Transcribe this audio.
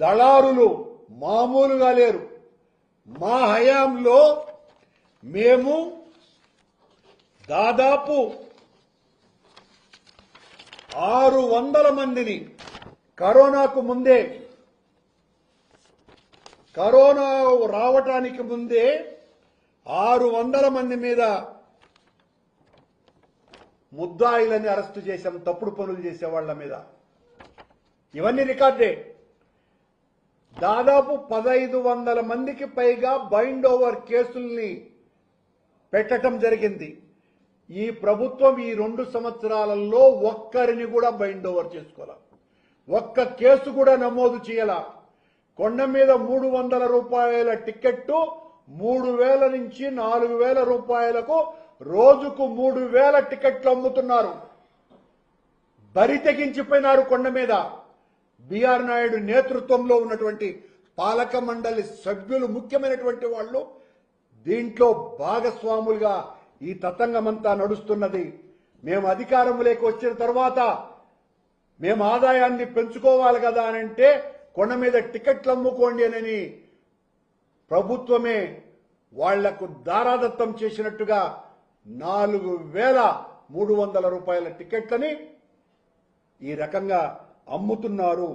దళారులు మామూలుగా లేరు. మా హయాంలో మేము దాదాపు 600 మందిని కరోనాకు ముందే, కరోనా రావటానికి ముందే 600 మంది మీద ముద్దాయిలని అరెస్టు చేశాం, తప్పుడు పనులు చేసే వాళ్ళ మీద. ఇవన్నీ రికార్డే. దాదాపు 1500 మందికి పైగా బైండ్ ఓవర్ కేసుల్ని పెట్టడం జరిగింది. ఈ ప్రభుత్వం ఈ 2 సంవత్సరాలలో ఒక్కరిని కూడా బైండ్ ఓవర్ చేసుకోవాల, ఒక్క కేసు కూడా నమోదు చేయాల. కొండ మీద 300 రూపాయల టికెట్టు 3000 నుంచి 4000 రూపాయలకు రోజుకు 3000 టికెట్లు అమ్ముతున్నారు. బరి తెగించిపోయినారు కొండ మీద. బిఆర్ నాయుడు నేతృత్వంలో ఉన్నటువంటి పాలక మండలి సభ్యులు, ముఖ్యమైనటువంటి వాళ్ళు దీంట్లో భాగస్వాములుగా ఈ తతంగమంతా నడుస్తున్నది. మేము అధికారంలోకి వచ్చిన తర్వాత మేము ఆదాయాన్ని పెంచుకోవాలి కదా అని అంటే కొండ మీద టికెట్లు అమ్ముకోండి అని ప్రభుత్వమే వాళ్లకు దారాదత్తం చేసినట్టుగా 4300 రూపాయల టికెట్లని ఈ రకంగా అమ్ముతున్నారు.